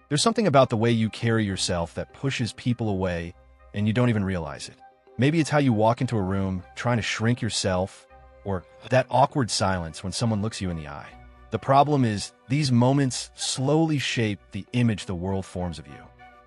There's something about the way you carry yourself that pushes people away and you don't even realize it. Maybe it's how you walk into a room trying to shrink yourself, or that awkward silence when someone looks you in the eye. The problem is, these moments slowly shape the image the world forms of you.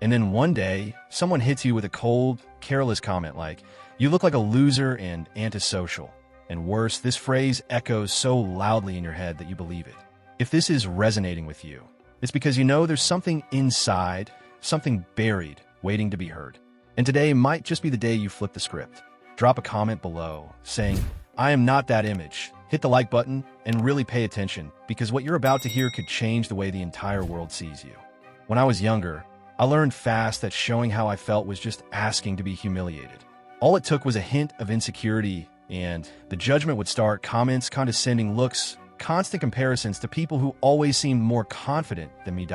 And then one day, someone hits you with a cold, careless comment like, "You look like a loser and antisocial." And worse, this phrase echoes so loudly in your head that you believe it. If this is resonating with you, it's because you know there's something inside, something buried, waiting to be heard. And today might just be the day you flip the script. Drop a comment below saying, "I am not that image." Hit the like button and really pay attention, because what you're about to hear could change the way the entire world sees you. When I was younger, I learned fast that showing how I felt was just asking to be humiliated. All it took was a hint of insecurity, and the judgment would start: comments, condescending looks, constant comparisons to people who always seemed more confident than me.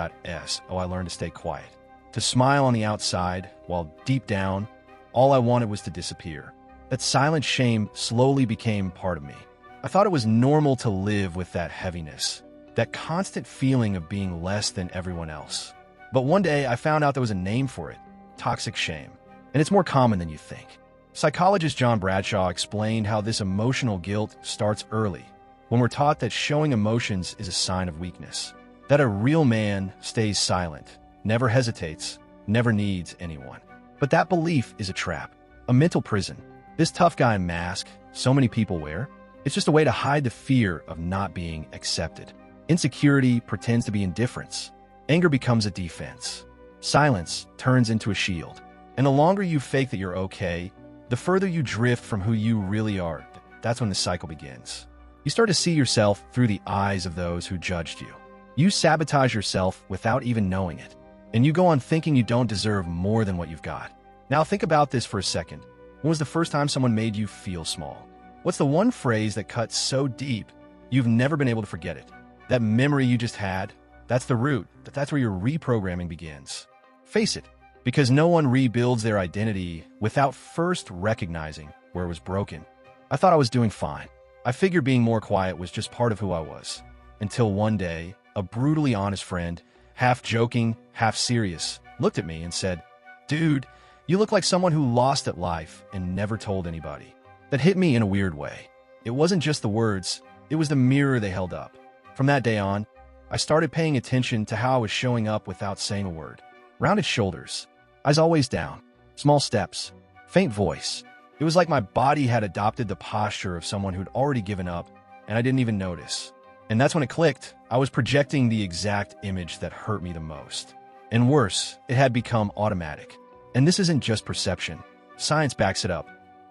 So I learned to stay quiet, to smile on the outside, while deep down, all I wanted was to disappear. That silent shame slowly became part of me. I thought it was normal to live with that heaviness, that constant feeling of being less than everyone else. But one day I found out there was a name for it: toxic shame. And it's more common than you think. Psychologist John Bradshaw explained how this emotional guilt starts early, when we're taught that showing emotions is a sign of weakness, that a real man stays silent, never hesitates, never needs anyone. But that belief is a trap, a mental prison. This tough guy mask so many people wear, it's just a way to hide the fear of not being accepted. Insecurity pretends to be indifference. Anger becomes a defense. Silence turns into a shield. And the longer you fake that you're okay, the further you drift from who you really are. That's when the cycle begins. You start to see yourself through the eyes of those who judged you. You sabotage yourself without even knowing it. And you go on thinking you don't deserve more than what you've got. Now think about this for a second. When was the first time someone made you feel small? What's the one phrase that cuts so deep you've never been able to forget it? That memory you just had, that's the root. That's where your reprogramming begins. Face it, because no one rebuilds their identity without first recognizing where it was broken. I thought I was doing fine. I figured being more quiet was just part of who I was. Until one day, a brutally honest friend, half joking, half serious, looked at me and said, "Dude, you look like someone who lost at life and never told anybody." That hit me in a weird way. It wasn't just the words, it was the mirror they held up. From that day on, I started paying attention to how I was showing up without saying a word. Rounded shoulders, eyes always down, small steps, faint voice. It was like my body had adopted the posture of someone who'd already given up, and I didn't even notice. And that's when it clicked. I was projecting the exact image that hurt me the most. And worse, it had become automatic. And this isn't just perception. Science backs it up.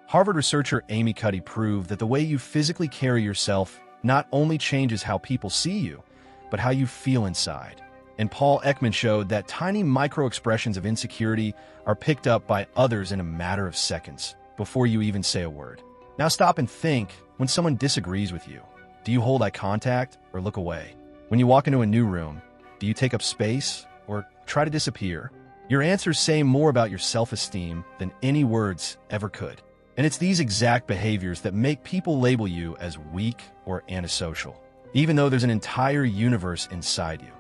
Harvard researcher Amy Cuddy proved that the way you physically carry yourself not only changes how people see you, but how you feel inside. And Paul Ekman showed that tiny micro-expressions of insecurity are picked up by others in a matter of seconds, before you even say a word. Now stop and think, when someone disagrees with you, do you hold eye contact or look away? When you walk into a new room, do you take up space or try to disappear? Your answers say more about your self-esteem than any words ever could. And it's these exact behaviors that make people label you as weak or antisocial, even though there's an entire universe inside you,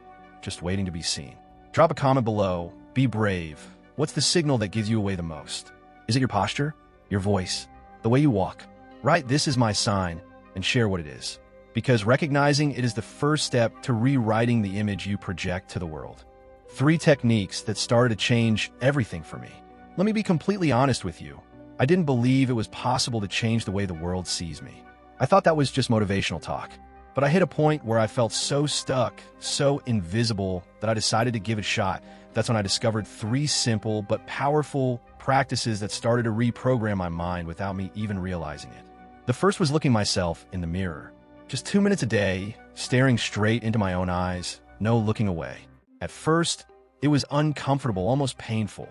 just waiting to be seen. Drop a comment below. Be brave. What's the signal that gives you away the most? Is it your posture? Your voice? The way you walk? Write "This is my sign" and share what it is. Because recognizing it is the first step to rewriting the image you project to the world. 3 techniques that started to change everything for me. Let me be completely honest with you. I didn't believe it was possible to change the way the world sees me. I thought that was just motivational talk. But I hit a point where I felt so stuck, so invisible, that I decided to give it a shot. That's when I discovered 3 simple but powerful practices that started to reprogram my mind without me even realizing it. The first was looking myself in the mirror. Just 2 minutes a day, staring straight into my own eyes, no looking away. At first, it was uncomfortable, almost painful.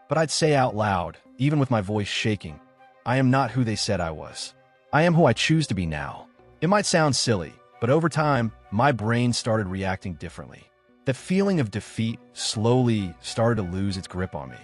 But I'd say out loud, even with my voice shaking, "I am not who they said I was. I am who I choose to be now." It might sound silly, but over time, my brain started reacting differently. The feeling of defeat slowly started to lose its grip on me.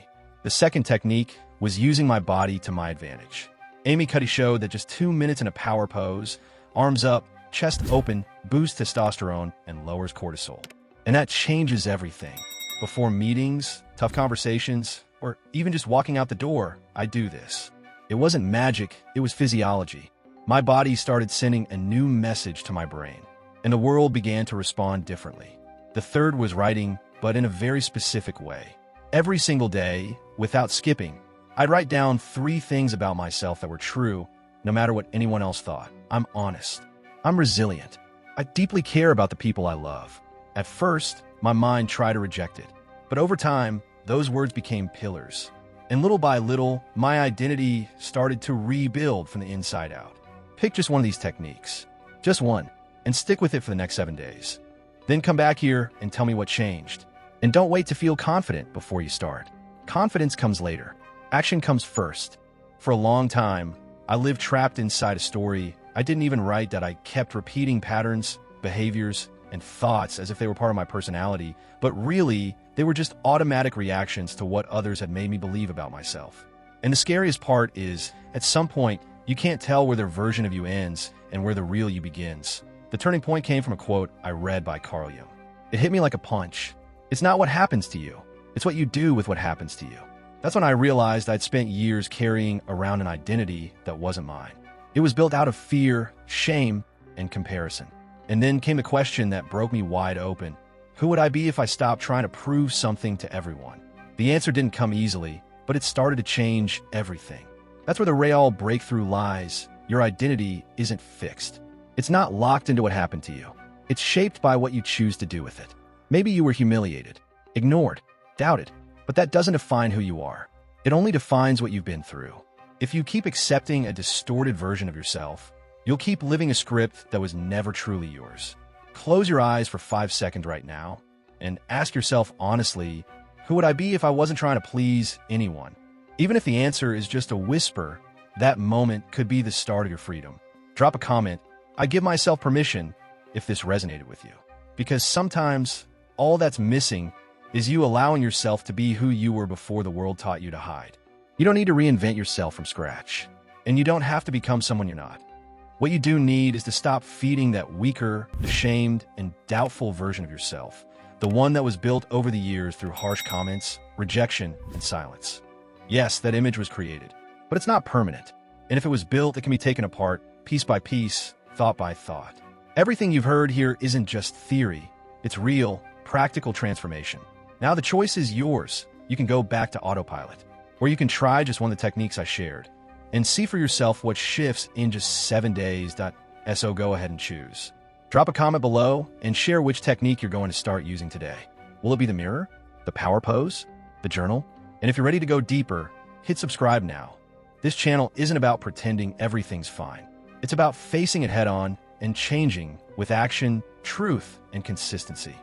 The second technique was using my body to my advantage. Amy Cuddy showed that just 2 minutes in a power pose, arms up, chest open, boosts testosterone and lowers cortisol. And that changes everything. Before meetings, tough conversations, or even just walking out the door, I do this. It wasn't magic, it was physiology. My body started sending a new message to my brain, and the world began to respond differently. The third was writing, but in a very specific way. Every single day, without skipping, I'd write down 3 things about myself that were true, no matter what anyone else thought. I'm honest. I'm resilient. I deeply care about the people I love. At first, my mind tried to reject it, but over time, those words became pillars. And little by little, my identity started to rebuild from the inside out. Pick just one of these techniques, just one, and stick with it for the next 7 days. Then come back here and tell me what changed. And don't wait to feel confident before you start. Confidence comes later. Action comes first. For a long time, I lived trapped inside a story I didn't even write that I kept repeating patterns, behaviors, and thoughts as if they were part of my personality, but really, they were just automatic reactions to what others had made me believe about myself. And the scariest part is, at some point, you can't tell where their version of you ends and where the real you begins. The turning point came from a quote I read by Carl Jung. It hit me like a punch. It's not what happens to you. It's what you do with what happens to you. That's when I realized I'd spent years carrying around an identity that wasn't mine. It was built out of fear, shame, and comparison. And then came the question that broke me wide open. Who would I be if I stopped trying to prove something to everyone? The answer didn't come easily, but it started to change everything. That's where the real breakthrough lies. Your identity isn't fixed. It's not locked into what happened to you. It's shaped by what you choose to do with it. Maybe you were humiliated, ignored, doubted, but that doesn't define who you are. It only defines what you've been through. If you keep accepting a distorted version of yourself, you'll keep living a script that was never truly yours. Close your eyes for 5 seconds right now and ask yourself honestly, who would I be if I wasn't trying to please anyone? Even if the answer is just a whisper, that moment could be the start of your freedom. Drop a comment. I give myself permission if this resonated with you. Because sometimes all that's missing is you allowing yourself to be who you were before the world taught you to hide. You don't need to reinvent yourself from scratch, and you don't have to become someone you're not. What you do need is to stop feeding that weaker, ashamed, and doubtful version of yourself, the one that was built over the years through harsh comments, rejection, and silence. Yes, that image was created, but it's not permanent. And if it was built, it can be taken apart, piece by piece, thought by thought. Everything you've heard here isn't just theory. It's real, practical transformation. Now the choice is yours. You can go back to autopilot, or you can try just one of the techniques I shared, and see for yourself what shifts in just 7 days. So go ahead and choose. Drop a comment below and share which technique you're going to start using today. Will it be the mirror, the power pose, the journal? And if you're ready to go deeper, hit subscribe now. This channel isn't about pretending everything's fine. It's about facing it head on and changing with action, truth, and consistency.